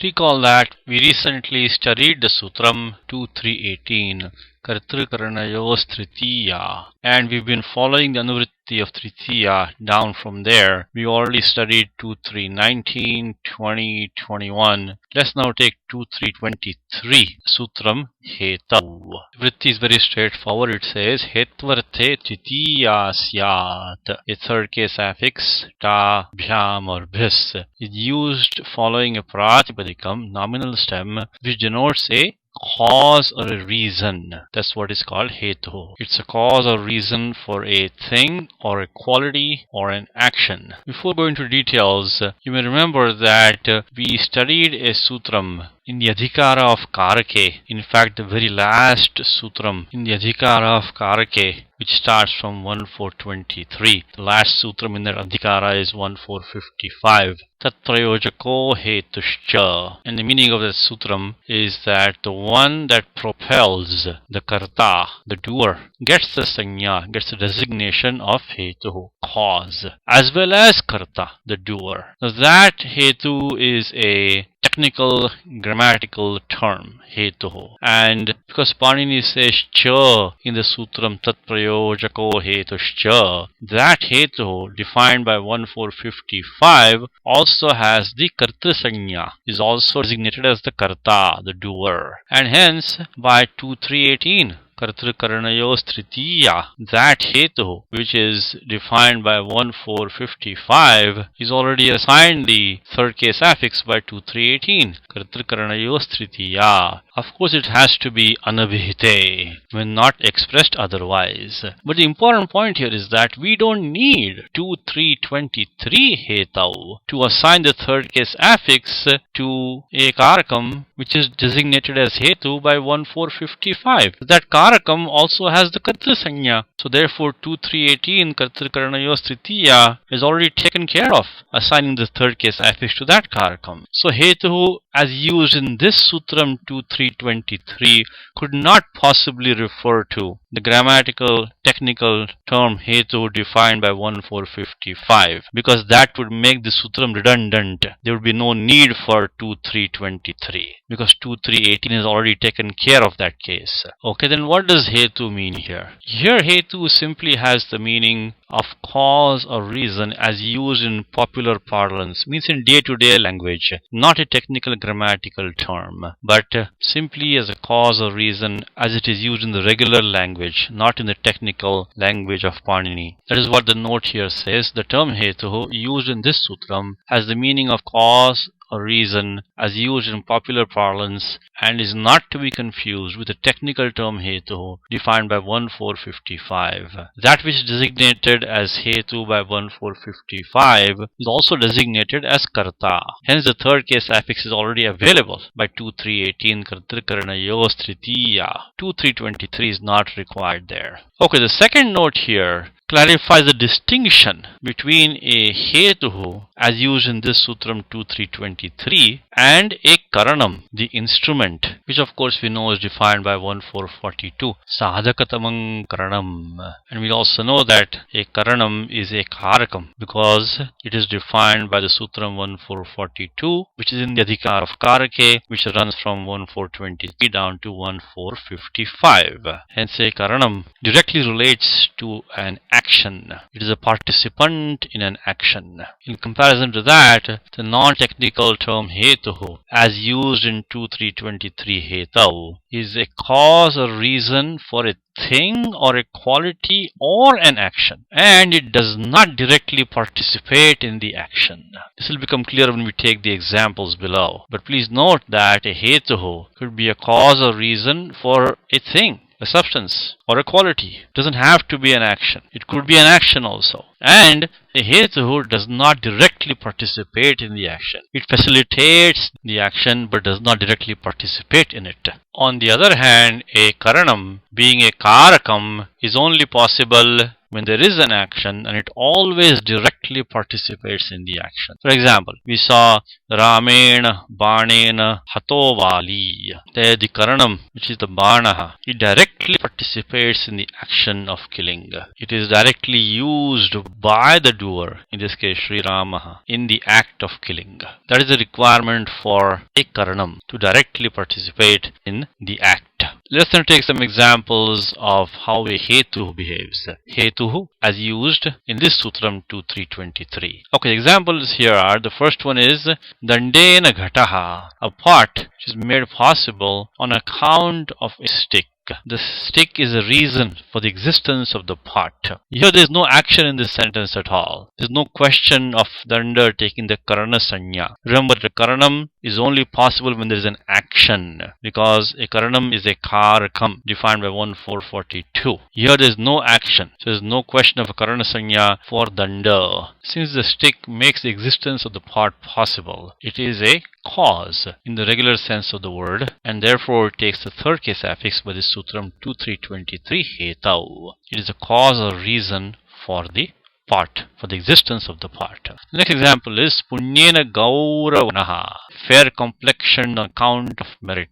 Recall that we recently studied the Sutram 2318, Kartru-Karanayos Tritiya, and we've been following the Anuvritti of Tritiya down from there. We already studied 2319, 20, 21. Let's now take 2323, Sutram Hetav. Vritti is very straightforward. It says Hetvarte Tritiya Syat. A third case affix, ta, bhyam or bhis, is used following a pratipadikam, nominal stem, which denotes a cause or a reason. That's what is called hetu. It's a cause or reason for a thing or a quality or an action. Before going to details, you may remember that we studied a sutram in the Adhikara of Karake. In fact, the very last sutram in the Adhikara of Karake, which starts from 1423. The last sutram in that Adhikara is 1455. Tatrayojako hetuscha. And the meaning of that sutram is that the one that propels the karta, the doer, gets the sanya, gets the designation of hetu, cause, as well as karta, the doer. Now that hetu is a technical grammatical term, hetu. And because Panini says cha in the sutram tatprayojako hetuscha, that hetu defined by 1455 also has the karta sanya, is also designated as the karta, the doer. And hence by 2318, Kartru-Karanayos Tritiya, that hetu, which is defined by 1455, is already assigned the third case affix by 2318, Kartru-Karanayos Tritiya. Of course, it has to be anabhite when not expressed otherwise. But the important point here is that we don't need 2323 hetav to assign the third case affix to a karakam which is designated as hetu by 1455. That karakam also has the karta sanya. So therefore 2318 Kartru-Karanayos Tritiya is already taken care of, assigning the third case affix to that karakam. So hetu as used in this sutram 2323 could not possibly refer to the grammatical technical term hetu defined by 1455, because that would make the sutram redundant. There would be no need for 2323 because 2318 is already taken care of that case. Okay, then what does hetu mean here? Here hetu simply has the meaning of cause or reason as used in popular parlance, means in day-to-day language, not a technical grammatical term, but simply as a cause or reason as it is used in the regular language, not in the technical language of Panini. That is what the note here says. The term hetu used in this sutram has the meaning of cause or reason as used in popular parlance and is not to be confused with the technical term hetu defined by 1455. That which is designated as hetu by 1455 is also designated as karta. Hence the third case affix is already available by 2318 Kartru-Karanayos Tritiya. 2323 is not required there. Okay, the second note here clarifies the distinction between a hetu as used in this sutram 2323 and a karanam, the instrument, which of course we know is defined by 1442, sadhakatamang karanam. And we also know that a karanam is a karakam because it is defined by the sutram 1442, which is in the adhikar of karake, which runs from 1423 down to 1455. Hence a karanam directly relates to an action. It is a participant in an action. In comparison to that, the non-technical term hetu, as used in 2323 hetav, is a cause or reason for a thing or a quality or an action, and it does not directly participate in the action. This will become clear when we take the examples below. But please note that a hetu could be a cause or reason for a thing, a substance, or a quality. It doesn't have to be an action. It could be an action also. And a hetu does not directly participate in the action. It facilitates the action but does not directly participate in it. On the other hand, a karanam, being a karakam, is only possible when there is an action and it always directly participates in the action. For example, we saw Ramena Banena Hatovali. There the Karanam, which is the Banaha, it directly participates in the action of killing. It is directly used by the doer, in this case Sri Ramaha, in the act of killing. That is the requirement for a Karanam, to directly participate in the act. Let's now take some examples of how a Hetu behaves. Hetu as used in this Sutram 2.3.23. Okay, examples here are, the first one is Dandena Ghataha, a pot which is made possible on account of a stick. The stick is a reason for the existence of the pot. Here there is no action in this sentence at all. There is no question of Danda taking the Karana Sanya. Remember, the Karanam is only possible when there is an action, because a Karanam is a Karakam defined by 1442. Here there is no action, so there is no question of a Karana Sanya for Danda. Since the stick makes the existence of the pot possible, it is a cause in the regular sense of the word, and therefore it takes the third case affix by the Sutram 2.3.23 Hetau. It is a cause or reason for the pot, for the existence of the pot. The next example is Punyena Gauravanaha, fair complexion on account of merit.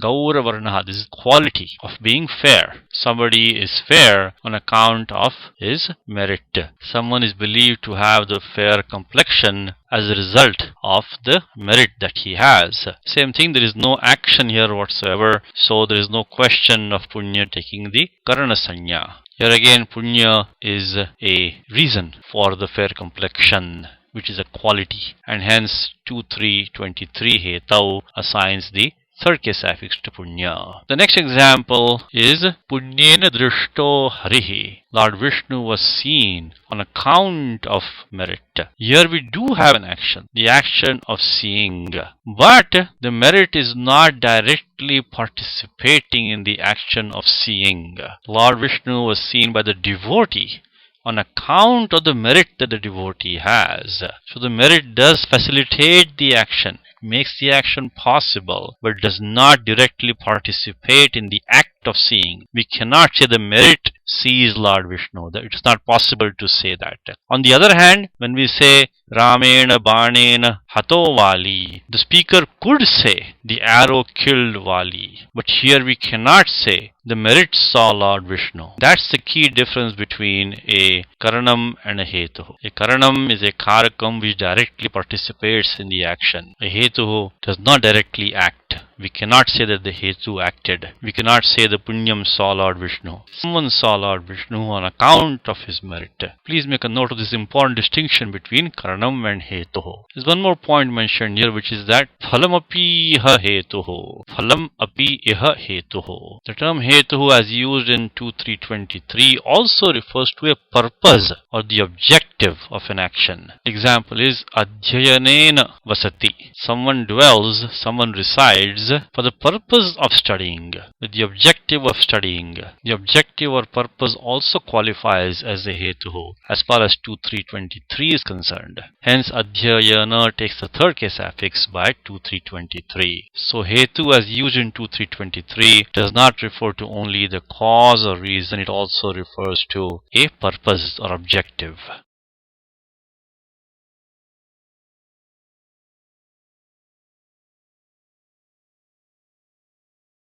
Gauravarnaha, this is quality of being fair. Somebody is fair on account of his merit. Someone is believed to have the fair complexion as a result of the merit that he has. Same thing, there is no action here whatsoever, so there is no question of Punya taking the Karana Sanya. Here again, Punya is a reason for the fair complexion, which is a quality, and hence 2.3.23 Hetau assigns the third case affix to Punya. The next example is Punyena Drishto Harihi. Lord Vishnu was seen on account of merit. Here we do have an action, the action of seeing, but the merit is not directly participating in the action of seeing. Lord Vishnu was seen by the devotee on account of the merit that the devotee has. So the merit does facilitate the action, makes the action possible, but does not directly participate in the act of seeing. We cannot say the merit sees Lord Vishnu. It is not possible to say that. On the other hand, when we say Ramena Banena Hato Vali, the speaker could say the arrow killed Vali, but here we cannot say the merit saw Lord Vishnu. That's the key difference between a Karanam and a Hetu. A Karanam is a Karakam which directly participates in the action. A Hetu does not directly act. We cannot say that the Hetu acted. We cannot say the Punyam saw Lord Vishnu. Someone saw Lord Vishnu on account of his merit. Please make a note of this important distinction between Karanam and Hetu. There's one more point mentioned here, which is that Phalam api iha Hetu. Phalam api iha Hetu. The term Hetu as used in 2.3.23 also refers to a purpose or the objective of an action. Example is Adhyayanena Vasati. Someone dwells, someone resides for the purpose of studying, with the objective of studying. The objective or purpose also qualifies as a Hetu as far as 2.3.23 is concerned. Hence Adhyayana takes the third case affix by 2.3.23. So Hetu as used in 2.3.23 does not refer to only the cause or reason, it also refers to a purpose or objective.